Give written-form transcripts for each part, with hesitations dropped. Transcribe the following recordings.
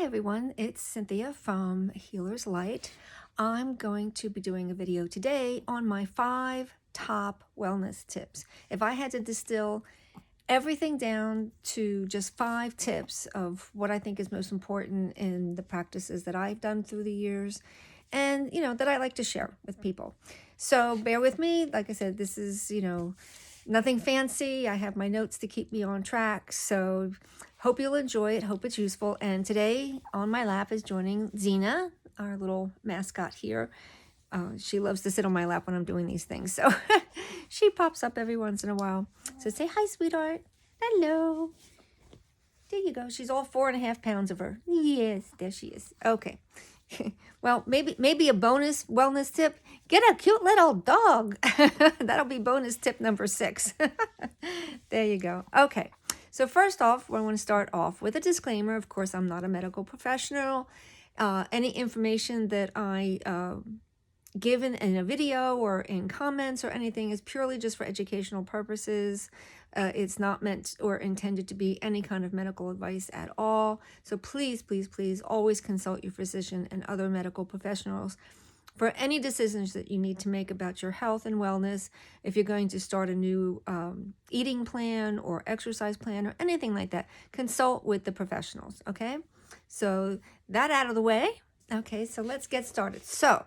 everyone, it's Cynthia from Healer's Light. I'm going to be doing a video today on my 5 top wellness tips. If I had to distill everything down to just 5 tips of what I think is most important in the practices that I've done through the years and, that I like to share with people. So bear with me. Like I said, this is, nothing fancy. I have my notes to keep me on track. So hope you'll enjoy it. Hope it's useful. And today on my lap is joining Xena, our little mascot here. She loves to sit on my lap when I'm doing these things. So she pops up every once in a while. So say hi, sweetheart. Hello. There you go. She's all 4.5 pounds of her. Yes, there she is. Okay. Well, maybe a bonus wellness tip. Get a cute little dog. That'll be bonus tip number 6. There you go. Okay. So first off, I want to start off with a disclaimer. Of course, I'm not a medical professional. Any information that I given in a video or in comments or anything is purely just for educational purposes. It's not meant or intended to be any kind of medical advice at all. So please, please, please always consult your physician and other medical professionals for any decisions that you need to make about your health and wellness. If you're going to start a new eating plan or exercise plan or anything like that, consult with the professionals, okay? So that out of the way, okay, so let's get started. So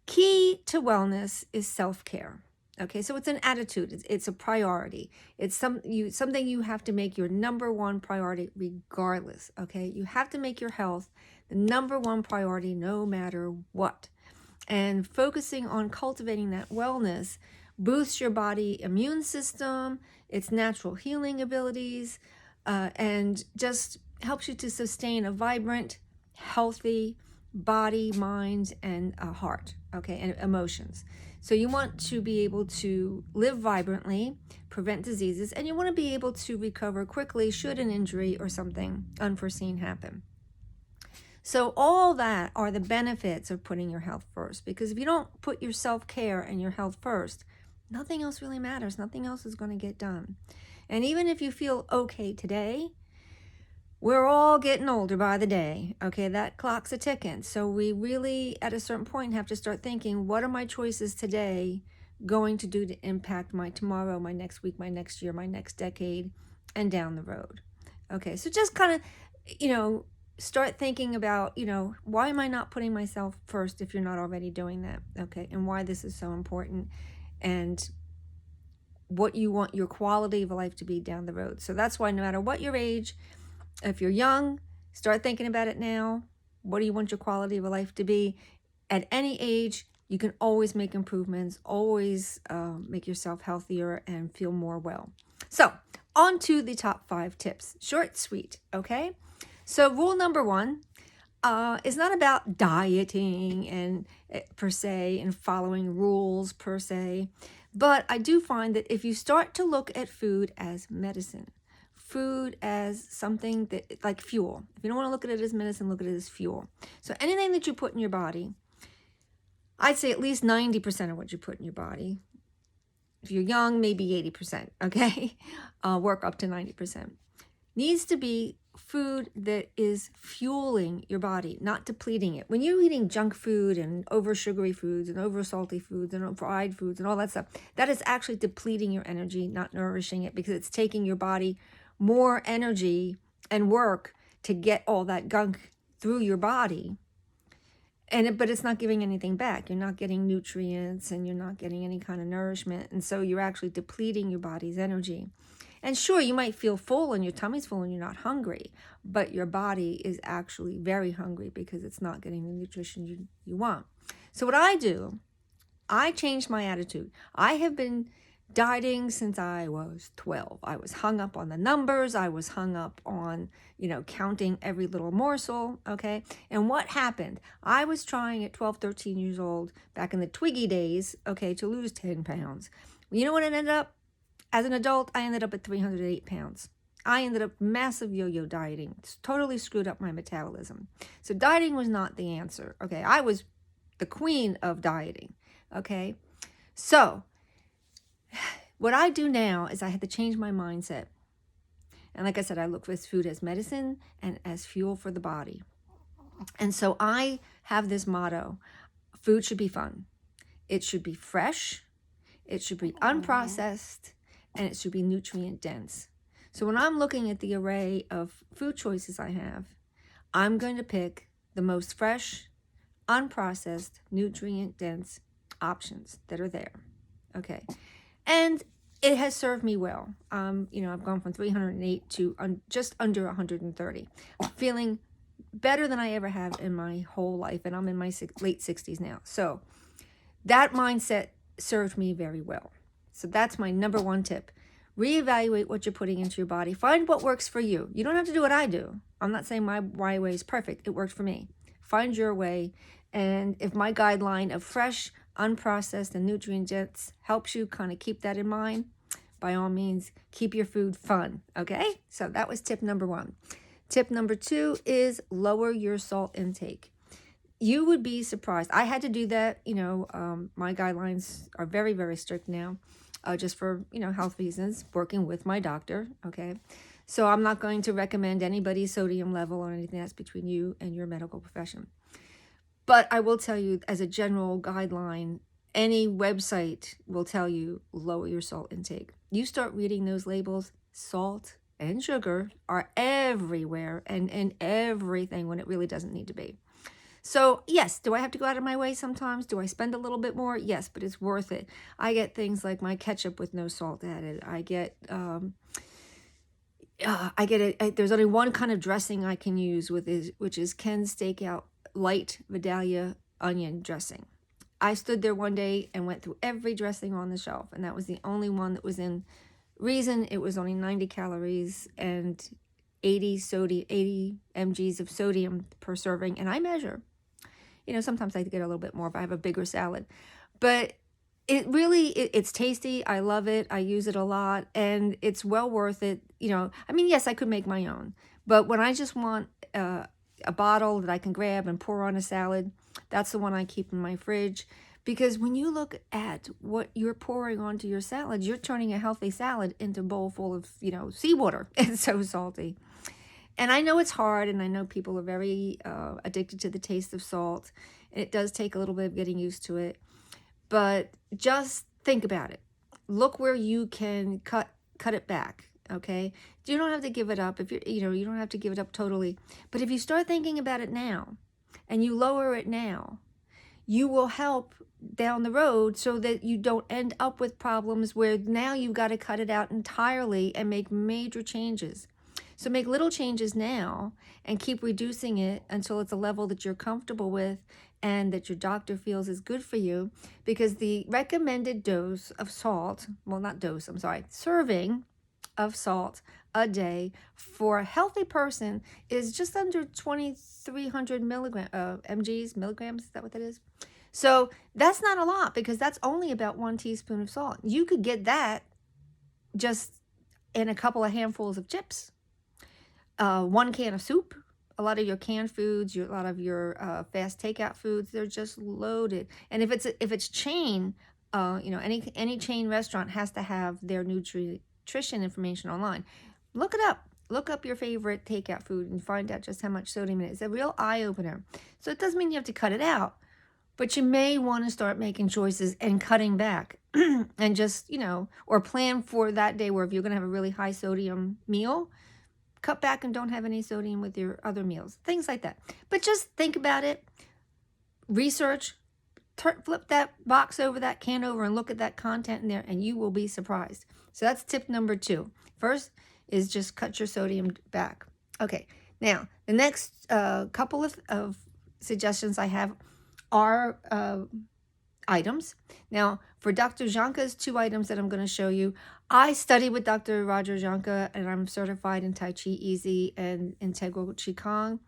key to wellness is self-care. Okay, so it's an attitude. It's a priority. It's something you have to make your number one priority regardless. Okay, you have to make your health the number one priority no matter what. And focusing on cultivating that wellness boosts your body immune system, its natural healing abilities, and just helps you to sustain a vibrant, healthy body, mind, and heart, okay, and emotions. So you want to be able to live vibrantly, prevent diseases, and you want to be able to recover quickly should an injury or something unforeseen happen. So all that are the benefits of putting your health first, because if you don't put your self-care and your health first, nothing else really matters. Nothing else is going to get done. And even if you feel okay today, we're all getting older by the day, okay? That clock's a ticking. So we really, at a certain point, have to start thinking, what are my choices today going to do to impact my tomorrow, my next week, my next year, my next decade, and down the road? Okay, so just kind of, start thinking about, why am I not putting myself first if you're not already doing that, okay? And why this is so important, and what you want your quality of life to be down the road. So that's why no matter what your age, if you're young, start thinking about it now. What do you want your quality of life to be? At any age, you can always make improvements, always make yourself healthier and feel more well. So on to the top 5 tips. Short, sweet, okay? So rule number 1 is not about dieting and per se and following rules per se, but I do find that if you start to look at food as medicine, food as something that, like fuel. If you don't want to look at it as medicine, look at it as fuel. So anything that you put in your body, I'd say at least 90% of what you put in your body. If you're young, maybe 80%, okay? Work up to 90%. Needs to be food that is fueling your body, not depleting it. When you're eating junk food and over sugary foods and over salty foods and fried foods and all that stuff, that is actually depleting your energy, not nourishing it, because it's taking your body more energy and work to get all that gunk through your body, but it's not giving anything back. You're not getting nutrients and you're not getting any kind of nourishment, and so you're actually depleting your body's energy. And sure, you might feel full and your tummy's full and you're not hungry, but your body is actually very hungry because it's not getting the nutrition you want. So what I do, I changed my attitude. I have been dieting since I was 12. I was hung up on the numbers. I was hung up on, counting every little morsel, okay? And what happened? I was trying at 12, 13 years old, back in the Twiggy days, okay, to lose 10 pounds. You know what it ended up? As an adult, I ended up at 308 pounds. I ended up massive yo-yo dieting. It's totally screwed up my metabolism. So dieting was not the answer, okay? I was the queen of dieting, okay? So what I do now is I had to change my mindset. And like I said, I look for food as medicine and as fuel for the body. And so I have this motto: food should be fun. It should be fresh. It should be unprocessed, and it should be nutrient dense. So when I'm looking at the array of food choices I have, I'm going to pick the most fresh, unprocessed, nutrient dense options that are there. Okay. And it has served me well. I've gone from 308 to just under 130. Feeling better than I ever have in my whole life. And I'm in my late 60s now. So that mindset served me very well. So that's my number one tip. Reevaluate what you're putting into your body. Find what works for you. You don't have to do what I do. I'm not saying my way is perfect. It worked for me. Find your way. And if my guideline of fresh, unprocessed, and nutrient dense helps you kind of keep that in mind, by all means, keep your food fun. Okay? So that was tip number one. Tip number two is lower your salt intake. You would be surprised. I had to do that. My guidelines are very, very strict now, just for, health reasons, working with my doctor. Okay. So I'm not going to recommend anybody's sodium level or anything. That's between you and your medical profession. But I will tell you, as a general guideline, any website will tell you lower your salt intake. You start reading those labels, salt and sugar are everywhere and in everything when it really doesn't need to be. So yes, do I have to go out of my way sometimes? Do I spend a little bit more? Yes, but it's worth it. I get things like my ketchup with no salt added. I get there's only one kind of dressing I can use which is Ken's Stakeout Light Vidalia Onion Dressing. I stood there one day and went through every dressing on the shelf, and that was the only one that was in reason. It was only 90 calories and 80 mgs of sodium per serving, and I measure. Sometimes I get a little bit more if I have a bigger salad. But it's tasty. I love it. I use it a lot, and it's well worth it. Yes, I could make my own. But when I just want a bottle that I can grab and pour on a salad, that's the one I keep in my fridge. Because when you look at what you're pouring onto your salad, you're turning a healthy salad into a bowl full of, seawater. It's so salty. And I know it's hard, and I know people are very addicted to the taste of salt. And it does take a little bit of getting used to it. But just think about it. Look where you can cut it back, okay? You don't have to give it up. If you don't have to give it up totally. But if you start thinking about it now, and you lower it now, you will help down the road so that you don't end up with problems where now you've got to cut it out entirely and make major changes. So make little changes now and keep reducing it until it's a level that you're comfortable with and that your doctor feels is good for you, because the recommended dose of salt, serving of salt a day for a healthy person is just under 2,300 milligrams. Is that what that is? So that's not a lot, because that's only about 1 teaspoon of salt. You could get that just in a couple of handfuls of chips, 1 can of soup. A lot of your canned foods, a lot of your fast takeout foods, they're just loaded. And if it's chain, any chain restaurant has to have their nutrition information online. Look it up. Look up your favorite takeout food and find out just how much sodium it is. It's a real eye-opener. So it doesn't mean you have to cut it out, but you may want to start making choices and cutting back and just, or plan for that day where if you're going to have a really high sodium meal, cut back and don't have any sodium with your other meals, things like that. But just think about it, research, flip that box over, that can over, and look at that content in there, and you will be surprised. So that's tip number 2. First is just cut your sodium back. Okay, now the next couple of suggestions I have are items. Now, for Dr. Jahnke's 2 items that I'm going to show you, I studied with Dr. Roger Jahnke, and I'm certified in Tai Chi Easy and Integral Qigong.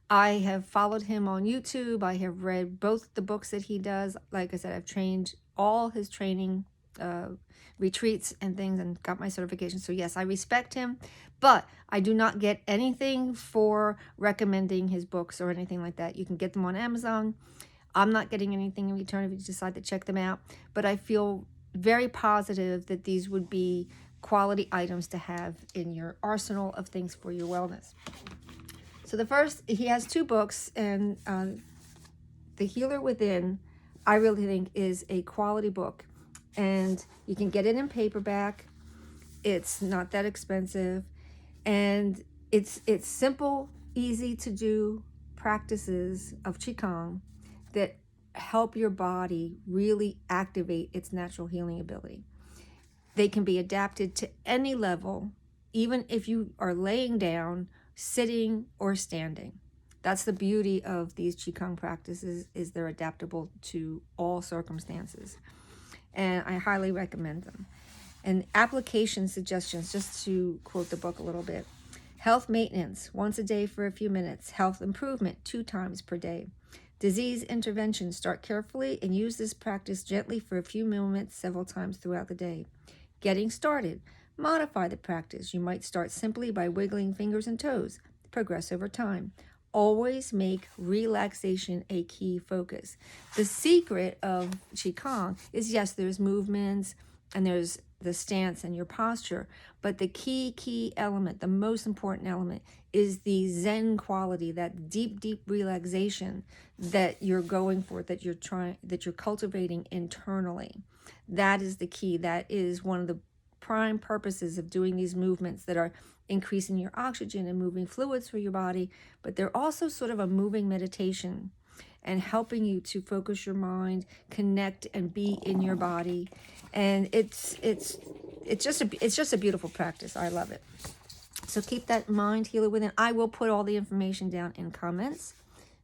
I have followed him on YouTube. I have read both the books that he does. Like I said, I've trained all his training retreats and things and got my certification. So yes, I respect him, but I do not get anything for recommending his books or anything like that. You can get them on Amazon. I'm not getting anything in return if you decide to check them out, but I feel very positive that these would be quality items to have in your arsenal of things for your wellness. So the first, he has 2 books, and The Healer Within, I really think, is a quality book. And you can get it in paperback. It's not that expensive. And it's simple, easy to do practices of Qigong that help your body really activate its natural healing ability. They can be adapted to any level, even if you are laying down, sitting, or standing. That's the beauty of these Qigong practices, is they're adaptable to all circumstances. And I highly recommend them. And application suggestions, just to quote the book a little bit. Health maintenance, once a day for a few minutes. Health improvement, 2 times per day. Disease intervention, start carefully and use this practice gently for a few moments several times throughout the day. Getting started, modify the practice. You might start simply by wiggling fingers and toes. Progress over time. Always make relaxation a key focus. The secret of Qigong is, yes, there's movements and there's the stance and your posture, but the key element, the most important element, is the Zen quality, that deep relaxation that you're going for, that you're cultivating internally. That is the key. That is one of the prime purposes of doing these movements that are increasing your oxygen and moving fluids through your body, but they're also sort of a moving meditation and helping you to focus your mind, connect, and be in your body. And it's just a beautiful practice. I love it. So keep that in mind, Healer Within. I will put all the information down in comments,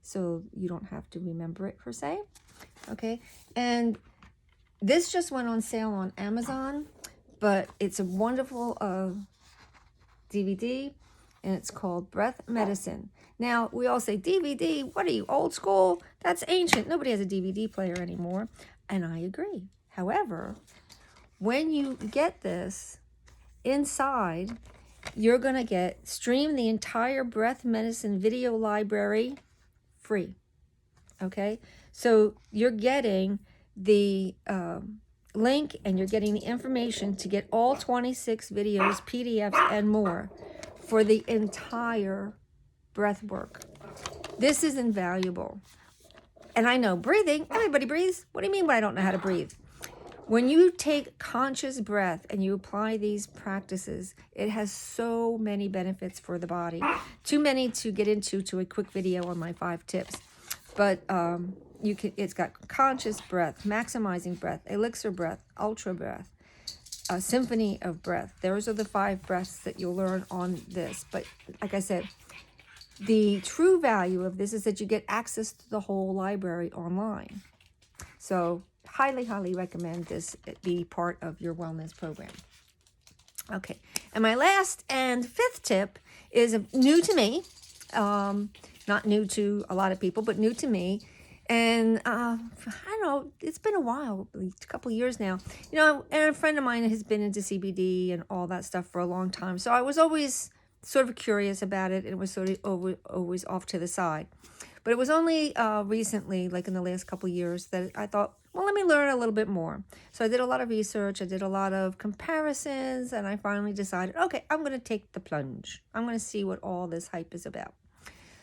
so you don't have to remember it per se. Okay, and this just went on sale on Amazon, but it's a wonderful DVD, and it's called Breath Medicine. Now, we all say, DVD, what are you, old school? That's ancient. Nobody has a DVD player anymore. And I agree. However, when you get this inside, you're going to stream the entire Breath Medicine video library free. Okay? So you're getting the link, and you're getting the information to get all 26 videos, PDFs, and more for the entire breath work. This is invaluable. And I know breathing, everybody breathes. What do you mean by I don't know how to breathe? When you take conscious breath and you apply these practices, it has so many benefits for the body. Too many to get into to a quick video on my 5 tips. But it's got conscious breath, maximizing breath, elixir breath, ultra breath, a symphony of breath. Those are the 5 breaths that you'll learn on this. But like I said, the true value of this is that you get access to the whole library online. So highly recommend this be part of your wellness program. Okay, and my last and 5th tip is new to me. Not new to a lot of people, but new to me. And I don't know, it's been a while, a couple of years now. You know, and a friend of mine has been into CBD and all that stuff for a long time. So I was always sort of curious about it, and it was sort of always off to the side. But it was only recently, like in the last couple of years, that I thought, well, let me learn a little bit more. So I did a lot of research, I did a lot of comparisons, and I finally decided, okay, I'm going to take the plunge. I'm going to see what all this hype is about.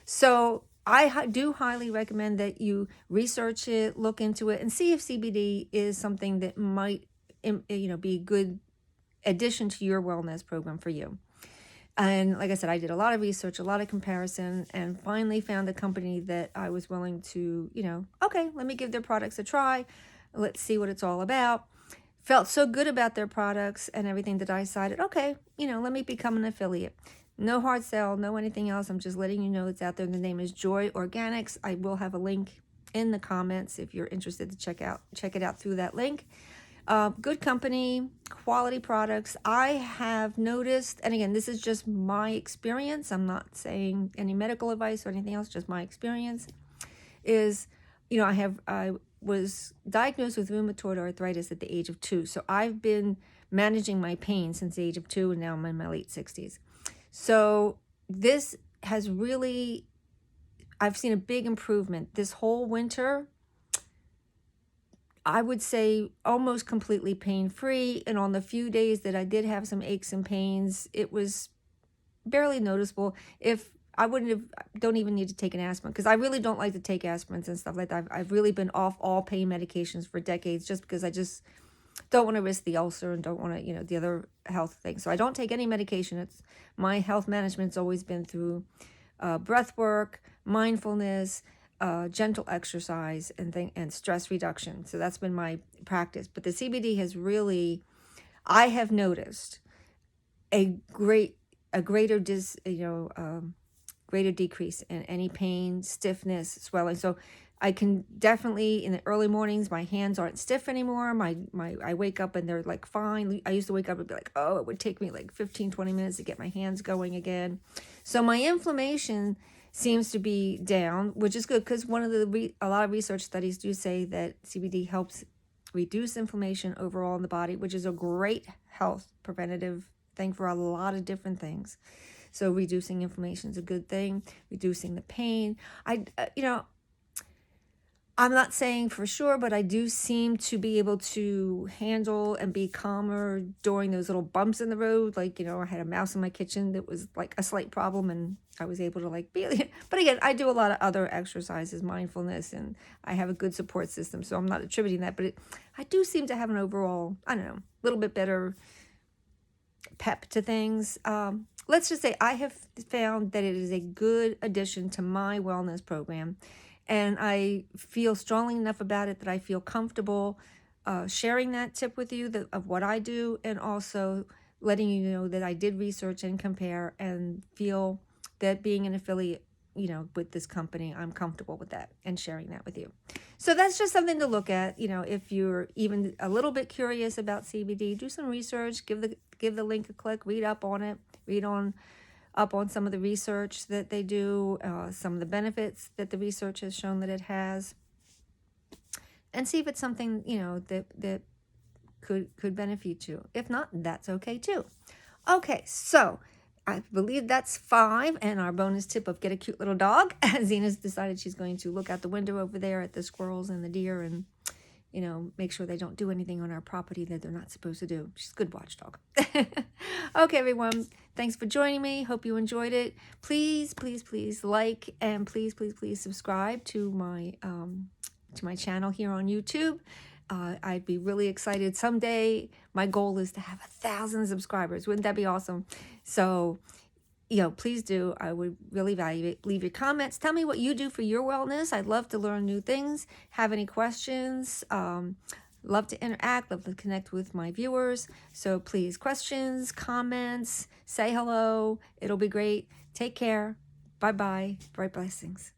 So I do highly recommend that you research it, look into it, and see if CBD is something that might, be a good addition to your wellness program for you. And like I said, I did a lot of research, a lot of comparison, and finally found a company that I was willing to, okay, let me give their products a try. Let's see what it's all about. Felt so good about their products and everything that I decided, okay, let me become an affiliate. No hard sell, no anything else. I'm just letting you know it's out there. The name is Joy Organics. I will have a link in the comments if you're interested to check it out through that link. Good company, quality products. I have noticed, and again, this is just my experience. I'm not saying any medical advice or anything else, just my experience is, I was diagnosed with rheumatoid arthritis at the age of 2. So I've been managing my pain since the age of 2, and now I'm in my late 60s. So this has really, I've seen a big improvement. This whole winter, I would say almost completely pain-free. And on the few days that I did have some aches and pains, it was barely noticeable. If I wouldn't have, don't even need to take an aspirin, because I really don't like to take aspirins and stuff like that. I've really been off all pain medications for decades, just because I just don't want to risk the ulcer and don't want to, the other health things. So I don't take any medication. It's my health management's always been through breath work, mindfulness, gentle exercise, and stress reduction. So that's been my practice. But the CBD has really, I have noticed a greater greater decrease in any pain, stiffness, swelling. So I can definitely, in the early mornings, my hands aren't stiff anymore. I wake up and they're like fine. I used to wake up and be like, oh, it would take me like 15-20 minutes to get my hands going again. So my inflammation seems to be down, which is good, because a lot of research studies do say that CBD helps reduce inflammation overall in the body, which is a great health preventative thing for a lot of different things. So reducing inflammation is a good thing. Reducing the pain. I'm not saying for sure, but I do seem to be able to handle and be calmer during those little bumps in the road. Like, I had a mouse in my kitchen that was like a slight problem, and I was able to but again, I do a lot of other exercises, mindfulness, and I have a good support system. So I'm not attributing that, but I do seem to have an overall, I don't know, a little bit better pep to things. Let's just say I have found that it is a good addition to my wellness program, and I feel strongly enough about it that I feel comfortable sharing that tip with you of what I do, and also letting you know that I did research and compare and feel that being an affiliate with this company, I'm comfortable with that and sharing that with you. So that's just something to look at. If you're even a little bit curious about CBD, do some research, give the link a click, read up on it, up on some of the research that they do, some of the benefits that the research has shown that it has, and see if it's something, that could benefit you. If not, that's okay too. Okay, so I believe that's 5, and our bonus tip of get a cute little dog. Zena's decided she's going to look out the window over there at the squirrels and the deer and, make sure they don't do anything on our property that they're not supposed to do. She's a good watchdog. Okay, everyone. Thanks for joining me. Hope you enjoyed it. Please, please, please like, and please, please, please subscribe to my channel here on YouTube. I'd be really excited someday. My goal is to have 1,000 subscribers. Wouldn't that be awesome? So, please do. I would really value it. Leave your comments. Tell me what you do for your wellness. I'd love to learn new things. Have any questions? Love to interact. Love to connect with my viewers. So please, questions, comments, say hello. It'll be great. Take care. Bye-bye. Bright blessings.